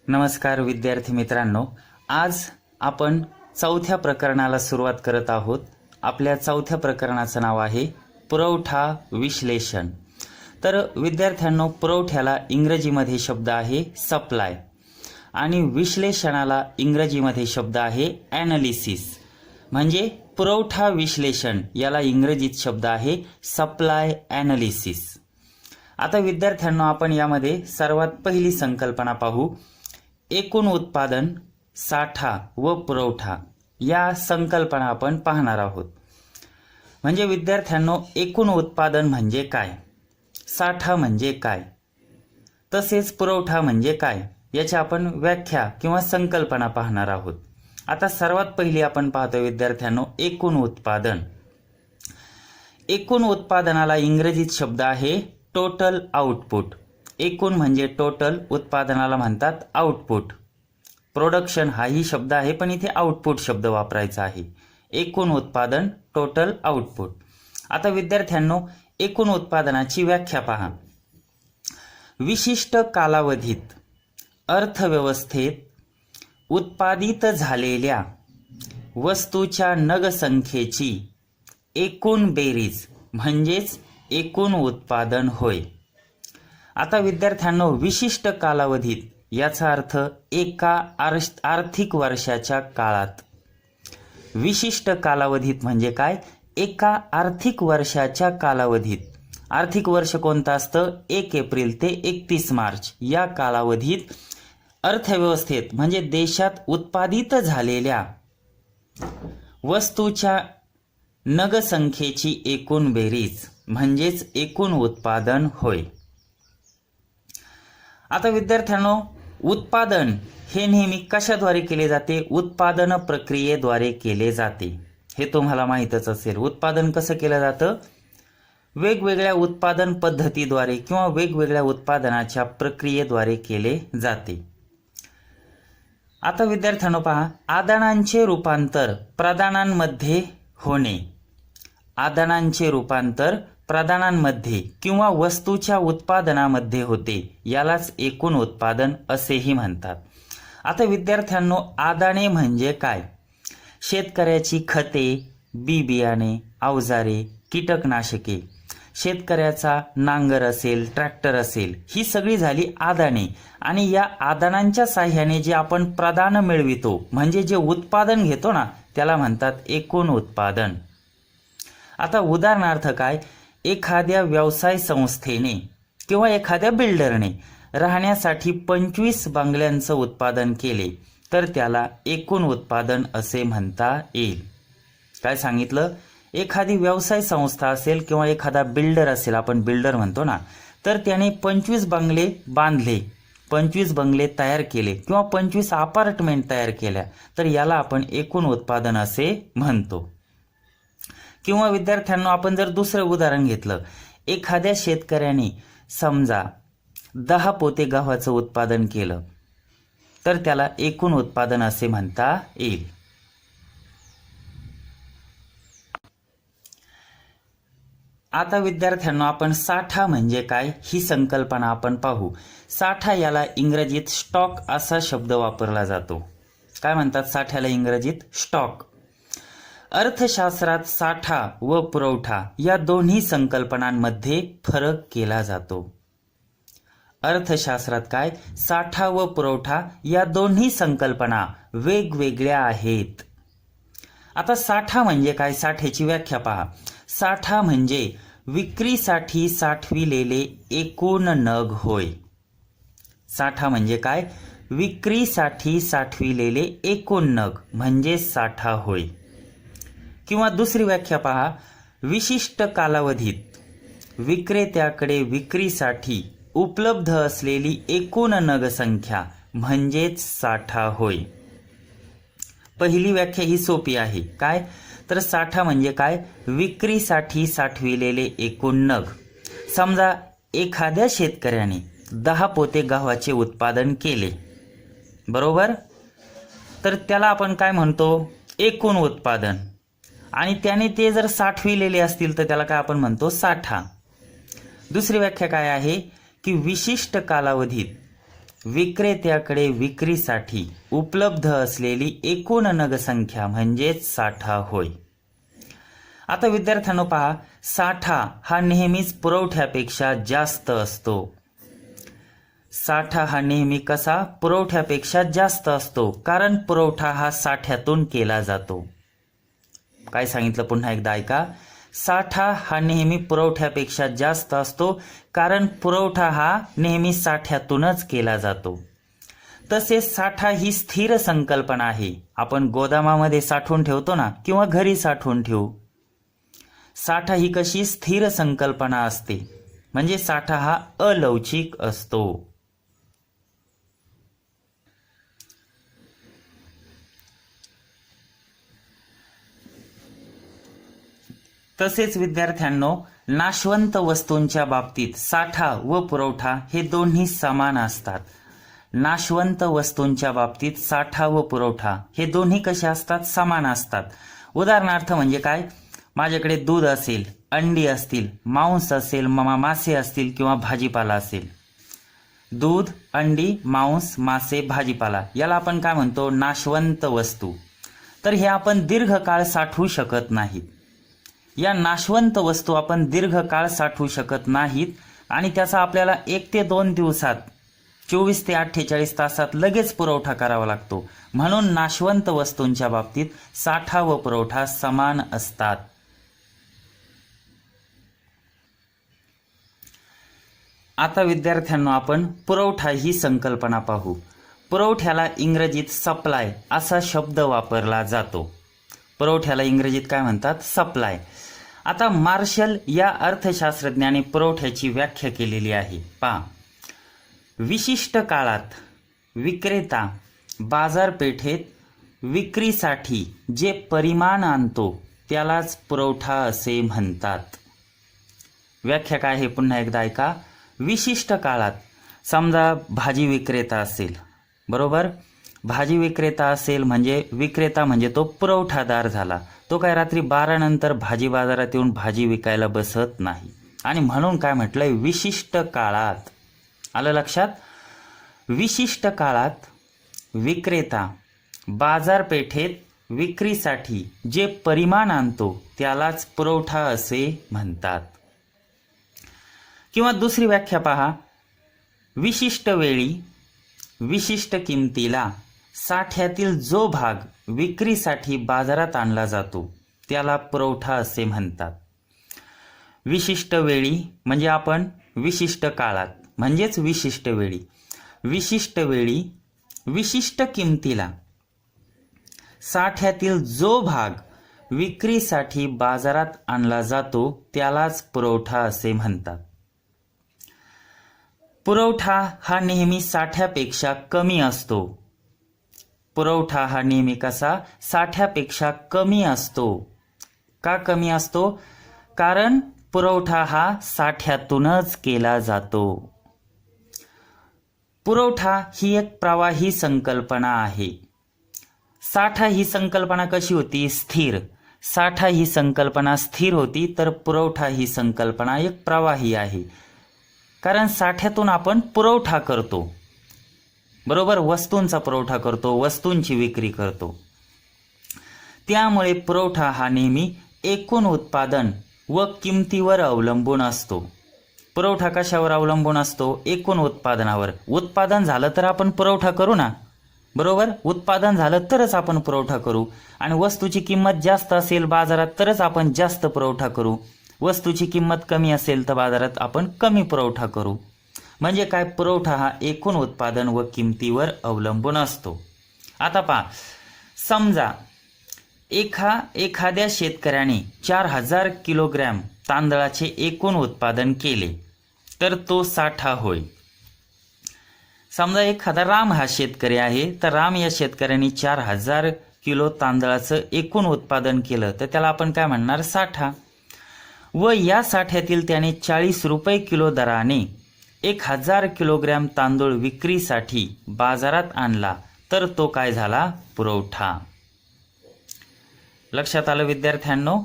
नमस्कार विद्यार्थी मित्रांनो, आज आपण चौथ्या प्रकरणाला सुरुवात करत आहोत। आपल्या चौथ्या प्रकरणाचं नाव आहे पुरवठा विश्लेषण। तर विद्यार्थ्यांनो, पुरवठ्याला इंग्रजीमध्ये शब्द आहे सप्लाय आणि विश्लेषणाला इंग्रजीमध्ये शब्द आहे ॲनालिसिस। म्हणजे पुरवठा विश्लेषण याला इंग्रजीत शब्द आहे सप्लाय ॲनालिसिस। आता विद्यार्थ्यांनो, आपण यामध्ये सर्वात पहिली संकल्पना पाहू। एकूण उत्पादन, साठा व पुरवठा या संकल्पना आपण पाहणार आहोत। म्हणजे विद्यार्थ्यांनो, एकूण उत्पादन म्हणजे काय, साठा म्हणजे काय, तसेच पुरवठा म्हणजे काय याची आपण व्याख्या किंवा संकल्पना पाहणार आहोत। आता सर्वात पहिली आपण पाहतो विद्यार्थ्यांनो, एकूण उत्पादन। एकूण उत्पादनाला इंग्रजीत शब्द आहे टोटल आउटपुट। एकूण म्हणजे टोटल, उत्पादनाला म्हणतात आउटपुट। प्रोडक्शन हाही शब्द आहे, पण इथे आउटपुट शब्द वापरायचा आहे। एकूण उत्पादन, टोटल आउटपुट। आता विद्यार्थ्यांनो, एकूण उत्पादनाची व्याख्या पहा। विशिष्ट कालावधीत अर्थव्यवस्थेत उत्पादित झालेल्या वस्तूच्या नगसंख्येची एकूण बेरीज म्हणजेच एकूण उत्पादन होय। आता विद्यार्थ्यांनो, विशिष्ट कालावधीत याचा अर्थ एका आर्थिक वर्षाच्या काळात। विशिष्ट कालावधीत म्हणजे काय, एका आर्थिक वर्षाच्या कालावधीत। आर्थिक वर्ष कोणतं असतं, 1 एप्रिल ते 31 मार्च या कालावधीत अर्थव्यवस्थेत म्हणजे देशात उत्पादित झालेल्या वस्तूच्या नगसंख्येची एकूण बेरीज म्हणजेच एकूण उत्पादन होय। आता विद्यार्थ्यांनो, उत्पादन हे नेहमी कशाद्वारे केले जाते, उत्पादन प्रक्रियेद्वारे केले जाते। हे तुम्हाला माहीतच असेल। उत्पादन कसं केलं जातं, वेगवेगळ्या उत्पादन पद्धतीद्वारे किंवा वेगवेगळ्या उत्पादनाच्या प्रक्रियेद्वारे केले जाते। आता विद्यार्थ्यांनो पहा, आदानांचे रूपांतर प्रदानांमध्ये होणे। आदानांचे रूपांतर प्रदानांमध्ये किंवा वस्तूच्या उत्पादनामध्ये होते, यालाच एकूण उत्पादन असेही म्हणतात। आता विद्यार्थ्यांनो, आदाने म्हणजे काय, शेतकऱ्याची खते, बी बियाणे, अवजारे, कीटकनाशके, शेतकऱ्याचा नांगर असेल, ट्रॅक्टर असेल, ही सगळी झाली आदाने। आणि या आदानांच्या साह्याने जे आपण प्रदान मिळवितो म्हणजे जे उत्पादन घेतो ना, त्याला म्हणतात एकूण उत्पादन। आता उदाहरणार्थ काय, एखाद्या व्यवसाय संस्थेने किंवा एखाद्या बिल्डरने राहण्यासाठी 25 बंगल्यांचं उत्पादन केले तर त्याला एकूण उत्पादन असे म्हणता येईल। काय सांगितलं, एखादी व्यवसाय संस्था असेल किंवा एखादा बिल्डर असेल, आपण बिल्डर म्हणतो ना, तर त्याने 25 बंगले बांधले, 25 बंगले तयार केले किंवा 25 अपार्टमेंट तयार केल्या, तर याला आपण एकूण उत्पादन असे म्हणतो। किंवा विद्यार्थ्यांनो, आपण जर दुसरं उदाहरण घेतलं, एखाद्या शेतकऱ्याने समजा 10 पोते गव्हाचं उत्पादन केलं तर त्याला एकूण उत्पादन असे म्हणता येईल। आता विद्यार्थ्यांनो, आपण साठा म्हणजे काय ही संकल्पना आपण पाहू। साठा याला इंग्रजीत स्टॉक असा शब्द वापरला जातो। काय म्हणतात साठ्याला इंग्रजीत, स्टॉक। अर्थशास्त्रात साठा व पुरवठा या दोन्ही संकल्पनांमध्ये फरक केला जातो। अर्थशास्त्रात काय, साठा व पुरवठा या दोन्ही संकल्पना वेगवेगळ्या आहेत। आता साठा म्हणजे काय, साठ्याची व्याख्या पहा। साठा म्हणजे विक्रीसाठी साठविलेले एकूण नग होय। साठा म्हणजे काय, विक्रीसाठी साठविलेले एकूण नग म्हणजे साठा होय। किंवा दुसरी व्याख्या पहा, विशिष्ट कालावधीत विक्रेत्याकडे विक्रीसाठी उपलब्ध असलेली एकूण नगसंख्या म्हणजेच साठा होय। पहिली व्याख्या ही सोपी आहे। काय, तर साठा म्हणजे काय, विक्रीसाठी साठविलेले एकूण नग। समजा एखाद्या शेतकऱ्याने 10 पोते गव्हाचे उत्पादन केले, बरोबर, तर त्याला आपण काय म्हणतो, एकूण उत्पादन। आणि त्याने ते जर साठविलेले असतील तर त्याला काय आपण म्हणतो, साठा। दुसरी व्याख्या काय आहे की विशिष्ट कालावधीत विक्रेत्याकडे विक्रीसाठी उपलब्ध असलेली एकूण नगसंख्या म्हणजेच साठा होय. आता विद्यार्थ्यांनो पहा, साठा हा नेहमीच पुरवठ्यापेक्षा जास्त असतो. साठा हा नेहमी कसा? पुरवठ्यापेक्षा जास्त असतो, कारण पुरवठा हा साठ्यातून केला जातो. काय सांगितलं पुन्हा एकदा ऐका. साठा हा नेहमी पुरवठ्यापेक्षा जास्त असतो, कारण पुरवठा हा नेहमी साठ्यातूनच केला जातो. तसेच साठा ही स्थिर संकल्पना आहे. आपण गोदामामध्ये साठवून ठेवतो ना, किंवा घरी साठवून ठेवू. साठा ही कशी? स्थिर संकल्पना असते, म्हणजे साठा हा अलौकिक असतो. तसेच विद्यार्थ्यांनो, नाशवंत वस्तूंच्या बाबतीत साठा व पुरवठा हे दोन्ही समान असतात. नाशवंत वस्तूंच्या बाबतीत साठा व पुरवठा हे दोन्ही कसे असतात? समान असतात. उदाहरणार्थ म्हणजे काय? माझ्याकडे दूध असेल, अंडी असतील, मांस असेल, मासे असतील किंवा भाजीपाला असेल. दूध, अंडी, मांस, मासे, भाजीपाला याला आपण काय म्हणतो? नाशवंत वस्तू. तर हे आपण दीर्घकाळ साठवू शकत नाहीत. या नाशवंत वस्तू आपण दीर्घकाळ साठवू शकत नाहीत आणि त्याचा आपल्याला 1 ते 2 दिवसात, 24 ते 48 तासात लगेच पुरवठा करावा लागतो. म्हणून नाशवंत वस्तूंच्या बाबतीत साठा व पुरवठा समान असतात. आता विद्यार्थ्यांनो, आपण पुरवठा ही संकल्पना पाहू. पुरवठ्याला इंग्रजीत सप्लाय असा शब्द वापरला जातो. पुरवठ्याला इंग्रजीत काय म्हणतात? सप्लाय. आता मार्शल या अर्थशास्त्रज्ञाने पुरवठ्याची व्याख्या केलेली आहे. पहा, विशिष्ट काळात विक्रेता बाजारपेठेत विक्रीसाठी जे परिमाण आणतो त्यालाच पुरवठा असे म्हणतात. व्याख्या काय आहे पुन्हा एकदा ऐका. विशिष्ट काळात, समजा भाजी विक्रेता असेल, बरोबर? भाजी विक्रेता असेल म्हणजे विक्रेता म्हणजे तो पुरवठादार झाला. तो काय रात्री 12 नंतर भाजी बाजारात येऊन भाजी विकायला बसत नाही. आणि म्हणून काय म्हटलंय? विशिष्ट काळात. आलं लक्षात? विशिष्ट काळात विक्रेता बाजारपेठेत विक्रीसाठी जे परिमाण आणतो त्यालाच पुरवठा असे म्हणतात. किंवा दुसरी व्याख्या पहा. विशिष्ट वेळी विशिष्ट किमतीला साठ्यातील जो भाग विक्रीसाठी बाजारात आणला जातो त्याला पुरवठा असे म्हणतात. विशिष्ट वेळी म्हणजे आपण विशिष्ट काळात म्हणजेच विशिष्ट वेळी. विशिष्ट वेळी विशिष्ट किमतीला साठ्यातील जो भाग विक्रीसाठी बाजारात आणला जातो त्यालाच पुरवठा असे म्हणतात. पुरवठा हा नेहमी साठ्यापेक्षा कमी असतो. पुरवठा हा नेहमी कसा? साठ्यापेक्षा कमी असतो. का कमी असतो? कारण पुरवठा हा साठ्यातूनच केला जातो. पुरवठा ही एक प्रवाही संकल्पना आहे. साठा ही संकल्पना कशी होती? स्थिर. साठा ही संकल्पना स्थिर होती, तर पुरवठा ही संकल्पना एक प्रवाही आहे. कारण साठ्यातून आपण पुरवठा करतो, बरोबर? वस्तूंचा पुरवठा करतो, वस्तूंची विक्री करतो. त्यामुळे पुरवठा हा नेहमी एकूण उत्पादन व किमतीवर अवलंबून असतो. पुरवठा कशावर अवलंबून असतो? एकूण उत्पादनावर. उत्पादन झालं तर आपण पुरवठा करू ना, बरोबर? उत्पादन झालं तरच आपण पुरवठा करू. आणि वस्तूची किंमत जास्त असेल बाजारात तरच आपण जास्त पुरवठा करू. वस्तूची किंमत कमी असेल तर बाजारात आपण कमी पुरवठा करू. म्हणजे काय? पुरवठा हा एकूण उत्पादन व किमतीवर अवलंबून असतो. आता पहा, समजा एखाद्या शेतकऱ्याने 4000 किलोग्रॅम तांदळाचे एकूण उत्पादन केले तर तो साठा होय. समजा एखादा राम हा शेतकरी आहे, तर राम या शेतकऱ्याने 4000 किलो तांदळाचं एकूण उत्पादन केलं तर त्याला आपण काय म्हणणार? साठा. व या साठ्यातील त्याने 40 रुपये किलो दराने 1000 किलोग्रॅम तांदूळ विक्रीसाठी बाजारात आणला तर तो काय झाला? पुरवठा. लक्षात आलं विद्यार्थ्यांनो?